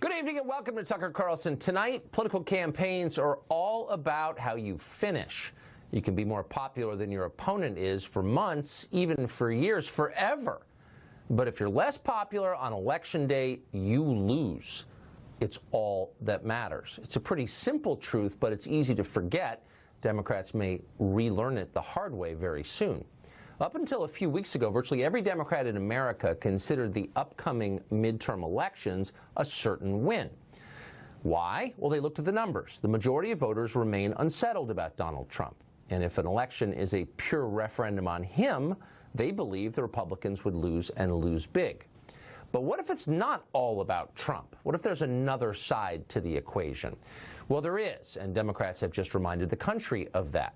Good evening and welcome to Tucker Carlson. Tonight, political campaigns are all about how you finish. You can be more popular than your opponent is for months, even for years, forever. But if you're less popular on election day, you lose. It's all that matters. It's a pretty simple truth, but it's easy to forget. Democrats may relearn it the hard way very soon. Up until a few weeks ago, virtually every Democrat in America considered the upcoming midterm elections a certain win. Why? Well, they looked at the numbers. The majority of voters remain unsettled about Donald Trump. And if an election is a pure referendum on him, they believe the Republicans would lose and lose big. But what if it's not all about Trump? What if there's another side to the equation? Well, there is, and Democrats have just reminded the country of that.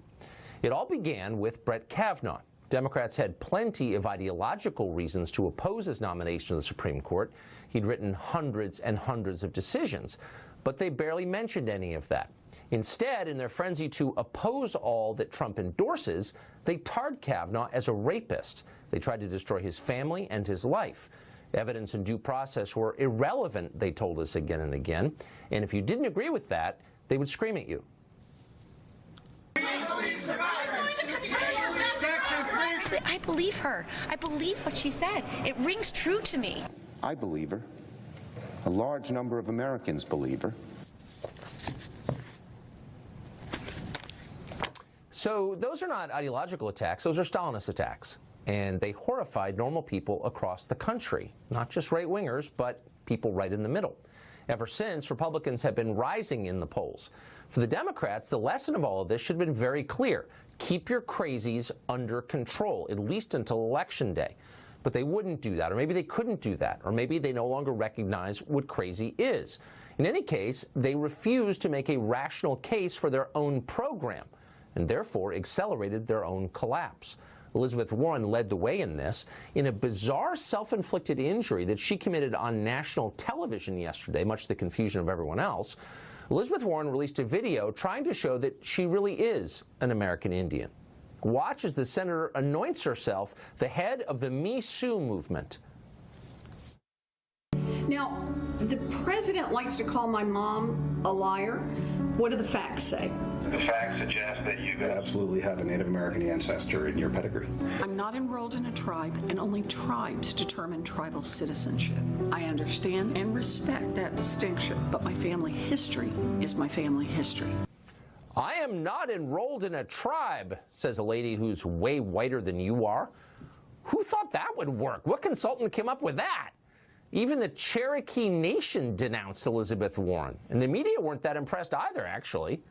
It all began with Brett Kavanaugh. Democrats had plenty of ideological reasons to oppose his nomination to the Supreme Court. He'd written hundreds and hundreds of decisions, but they barely mentioned any of that. Instead, in their frenzy to oppose all that Trump endorses, they tarred Kavanaugh as a rapist. They tried to destroy his family and his life. Evidence and due process were irrelevant, they told us again and again. And if you didn't agree with that, they would scream at you. I believe her. I believe what she said. It rings true to me. I believe her. A large number of Americans believe her. So those are not ideological attacks. Those are Stalinist attacks. And they horrified normal people across the country, not just right-wingers, but people right in the middle. Ever since, Republicans have been rising in the polls. For the Democrats, the lesson of all of this should have been very clear. Keep your crazies under control, at least until Election Day. But they wouldn't do that, or maybe they couldn't do that, or maybe they no longer recognize what crazy is. In any case, they refused to make a rational case for their own program, and therefore accelerated their own collapse. Elizabeth Warren led the way in this. In a bizarre self-inflicted injury that she committed on national television yesterday, much to the confusion of everyone else, Elizabeth Warren released a video trying to show that she really is an American Indian. Watch as the senator anoints herself the head of the Me Too movement. Now, the president likes to call my mom a liar. What do the facts say? The facts suggest that you absolutely have a Native American ancestor in your pedigree. I'm not enrolled in a tribe, and only tribes determine tribal citizenship. I understand and respect that distinction, but my family history is my family history. I am not enrolled in a tribe, says a lady who's way whiter than you are. Who thought that would work? What consultant came up with that? Even the Cherokee Nation denounced Elizabeth Warren, and the media weren't that impressed either, actually.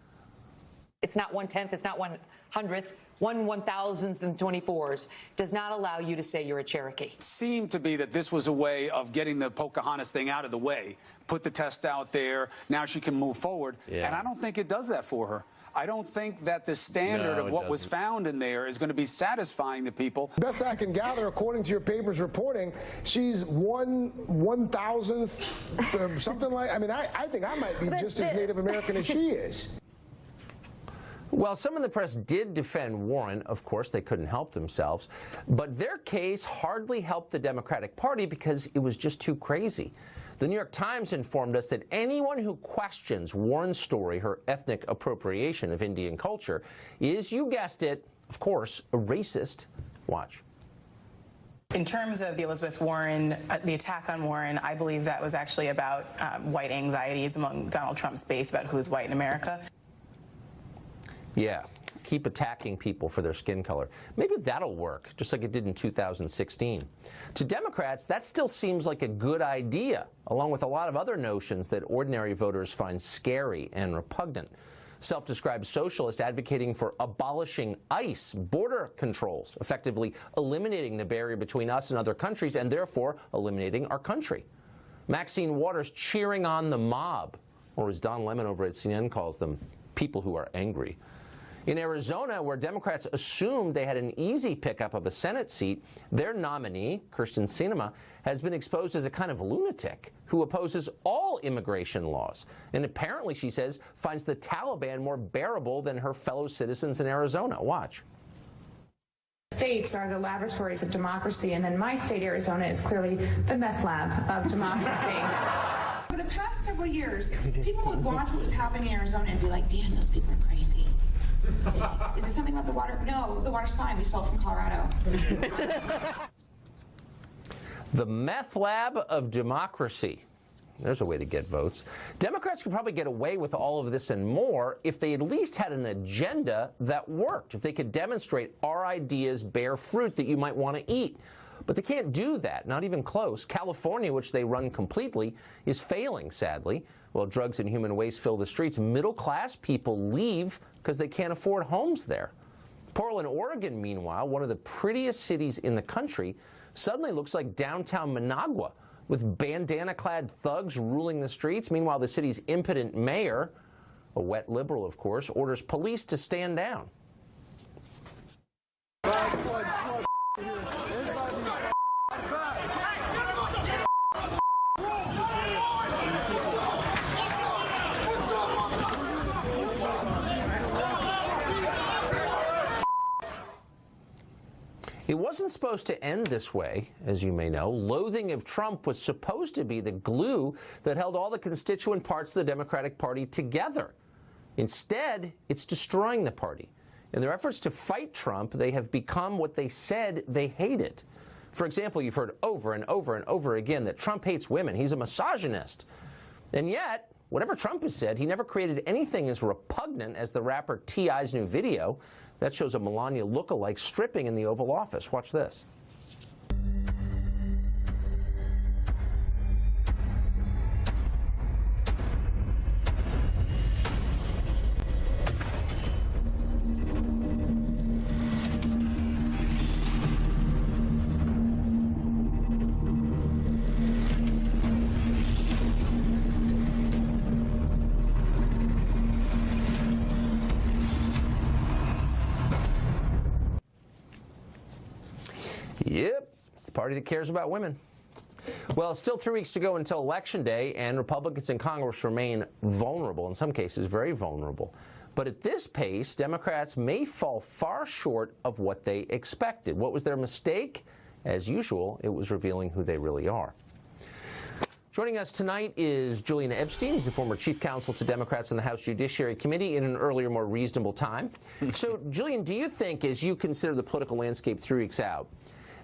It's not 1/10th, it's not 1/100th, 1/1000th and 24s does not allow you to say you're a Cherokee. It seemed to be that this was a way of getting the Pocahontas thing out of the way. Put the test out there, now she can move forward. Yeah. And I don't think it does that for her. I don't think that the standard of what was found in there is going to be satisfying to people. Best I can gather, according to your paper's reporting, she's 1/1000th, something like. I mean, I think I might be just as Native American as she is. Well, some in the press did defend Warren. Of course, they couldn't help themselves. But their case hardly helped the Democratic Party because it was just too crazy. The New York Times informed us that anyone who questions Warren's story, her ethnic appropriation of Indian culture, is, you guessed it, of course, a racist. Watch. In terms of the Elizabeth Warren, the attack on Warren, I believe that was actually about white anxieties among Donald Trump's base about who's white in America. Yeah, keep attacking people for their skin color. Maybe that'll work, just like it did in 2016. To Democrats, that still seems like a good idea, along with a lot of other notions that ordinary voters find scary and repugnant. Self-described socialists advocating for abolishing ICE, border controls, effectively eliminating the barrier between us and other countries, and therefore eliminating our country. Maxine Waters cheering on the mob, or as Don Lemon over at CNN calls them, people who are angry. In Arizona, where Democrats assumed they had an easy pickup of a Senate seat, their nominee, Kyrsten Sinema, has been exposed as a kind of lunatic who opposes all immigration laws. And apparently, she says, finds the Taliban more bearable than her fellow citizens in Arizona. Watch. States are the laboratories of democracy, and then my state, Arizona, is clearly the meth lab of democracy. For the past several years, people would watch what was happening in Arizona and be like, damn, those people are crazy. Is it something about the water? No, the water's fine. We stole it from Colorado. The meth lab of democracy. There's a way to get votes. Democrats could probably get away with all of this and more if they at least had an agenda that worked, if they could demonstrate our ideas bear fruit that you might want to eat. But they can't do that, not even close. California, which they run completely, is failing, sadly. While drugs and human waste fill the streets, middle-class people leave because they can't afford homes there. Portland, Oregon, meanwhile, one of the prettiest cities in the country, suddenly looks like downtown Managua, with bandana-clad thugs ruling the streets. Meanwhile, the city's impotent mayor, a wet liberal, of course, orders police to stand down. It wasn't supposed to end this way, as you may know. Loathing of Trump was supposed to be the glue that held all the constituent parts of the Democratic Party together. Instead, it's destroying the party. In their efforts to fight Trump, they have become what they said they hated. For example, you've heard over and over and over again that Trump hates women. He's a misogynist. And yet, whatever Trump has said, he never created anything as repugnant as the rapper T.I.'s new video. That shows a Melania lookalike stripping in the Oval Office. Watch this. Yep, it's the party that cares about women. Well, still 3 weeks to go until Election Day, and Republicans in Congress remain vulnerable, in some cases very vulnerable. But at this pace, Democrats may fall far short of what they expected. What was their mistake? As usual, it was revealing who they really are. Joining us tonight is Julian Epstein. He's the former chief counsel to Democrats in the House Judiciary Committee in an earlier, more reasonable time. So, Julian, do you think, as you consider the political landscape 3 weeks out,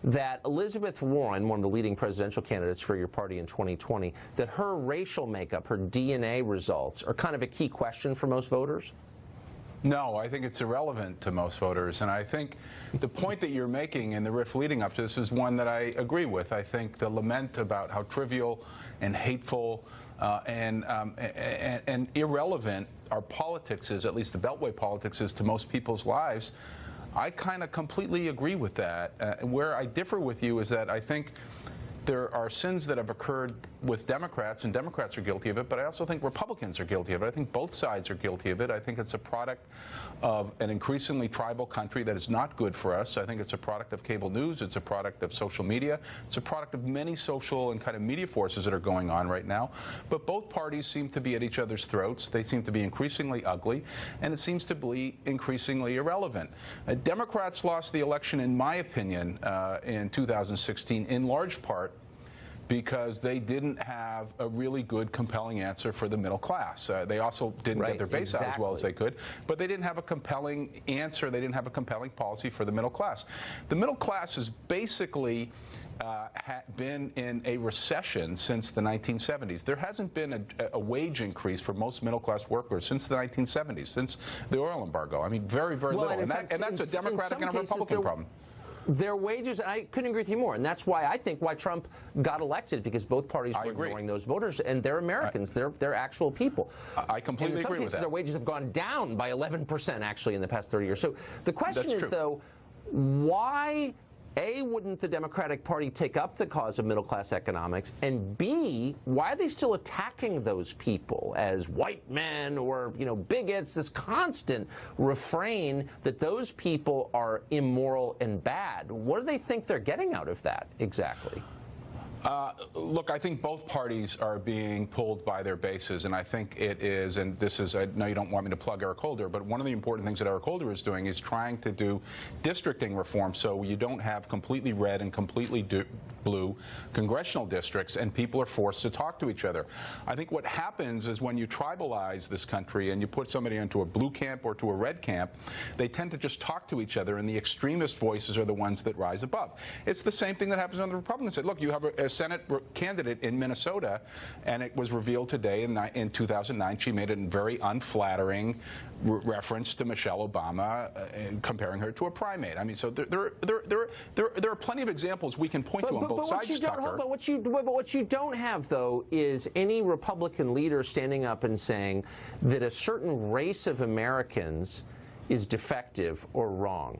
that Elizabeth Warren, one of the leading presidential candidates for your party in 2020, that her racial makeup, her DNA results, are kind of a key question for most voters? No, I think it's irrelevant to most voters. And I think the point that you're making in the riff leading up to this is one that I agree with. I think the lament about how trivial and hateful and irrelevant our politics is, at least the Beltway politics is, to most people's lives, I kind of completely agree with that. Where I differ with you is that I think there are sins that have occurred with Democrats, and Democrats are guilty of it, but I also think Republicans are guilty of it. I think both sides are guilty of it. I think it's a product of an increasingly tribal country that is not good for us. I think it's a product of cable news. It's a product of social media. It's a product of many social and kind of media forces that are going on right now. But both parties seem to be at each other's throats. They seem to be increasingly ugly, and it seems to be increasingly irrelevant. Democrats lost the election, in my opinion, in 2016, in large part because they didn't have a really good, compelling answer for the middle class. They also didn't get their base out as well as they could, but they didn't have a compelling answer. They didn't have a compelling policy for the middle class. The middle class has basically been in a recession since the 1970s. There hasn't been a wage increase for most middle-class workers since the 1970s, since the oil embargo. I mean, very, very little. And that's a Democratic and a Republican problem. Their wages, I couldn't agree with you more, and that's why I think why Trump got elected, because both parties were ignoring those voters, and they're Americans, they're actual people. I completely agree with that. In some cases, their wages have gone down by 11% actually in the past 30 years. So the question is, though, why, A, wouldn't the Democratic Party take up the cause of middle-class economics, and B, why are they still attacking those people as white men or, bigots, this constant refrain that those people are immoral and bad? What do they think they're getting out of that exactly? Look, I think both parties are being pulled by their bases, and I think it is, and this is, I know you don't want me to plug Eric Holder, but one of the important things that Eric Holder is doing is trying to do districting reform so you don't have completely red and completely blue congressional districts and people are forced to talk to each other. I think what happens is when you tribalize this country and you put somebody into a blue camp or to a red camp, they tend to just talk to each other, and the extremist voices are the ones that rise above. It's the same thing that happens on the Republican side. Look, you have a Senate candidate in Minnesota, and it was revealed today in 2009 she made a very unflattering reference to Michelle Obama, comparing her to a primate. I mean, so there are plenty of examples we can point to on both sides, Tucker. But what you don't have, though, is any Republican leader standing up and saying that a certain race of Americans is defective or wrong.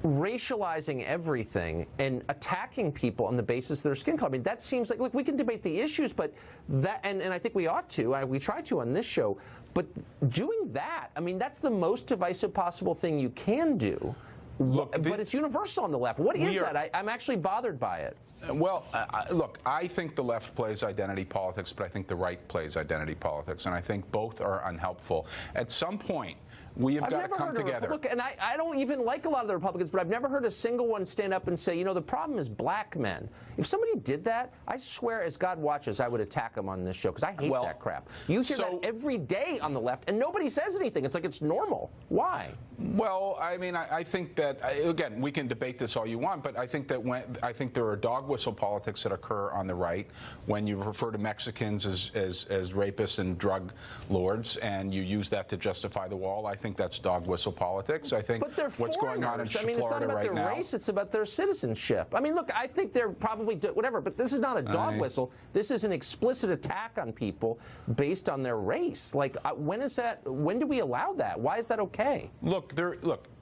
Racializing everything and attacking people on the basis of their skin color. I mean, that seems like, look, we can debate the issues, but that, and I think we ought to, we try to on this show, but doing that, I mean, that's the most divisive possible thing you can do. Look, but it's universal on the left. What is that? I'm actually bothered by it. Well, look, I think the left plays identity politics, but I think the right plays identity politics, and I think both are unhelpful. At some point, we have got to come together. Look, and I don't even like a lot of the Republicans, but I've never heard a single one stand up and say, you know, the problem is black men. If somebody did that, I swear, as God watches, I would attack them on this show, because I hate that crap. You hear that every day on the left, and nobody says anything. It's like it's normal. Why? Well, I mean, I think that, again, we can debate this all you want, but I think that I think there are dog whistle politics that occur on the right when you refer to Mexicans as rapists and drug lords, and you use that to justify the wall. I think that's dog whistle politics. I think but they're what's going on in I mean, it's not about their race, it's about their citizenship. I mean, look, I think they're probably whatever, but this is not a dog whistle. This is an explicit attack on people based on their race. Like, when do we allow that? Why is that okay? Look,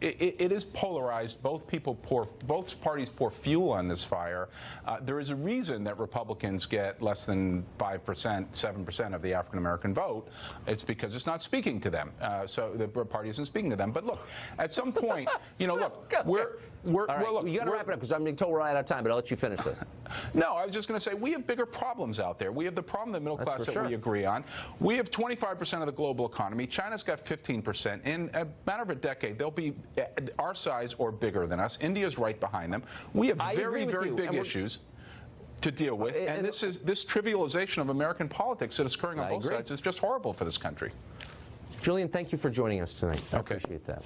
it is polarized. Both parties pour fuel on this fire. There is a reason that Republicans get less than 5%, 7% of the African American vote. It's because it's not speaking to them. So the party isn't speaking to them. But look, at some point, you know, look, you got to wrap it up because I'm being told we're out of time. But I'll let you finish this. No, I was just going to say we have bigger problems out there. We have the problem of the middle class that we agree on. We have 25% of the global economy. China's got 15%. In a matter of a decade, they'll be our size or bigger than us. India's right behind them. We have very big issues to deal with, and this trivialization of American politics that is occurring on both sides is just horrible for this country. Julian, thank you for joining us tonight. I appreciate that.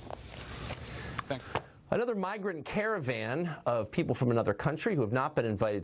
Thanks. Another migrant caravan of people from another country who have not been invited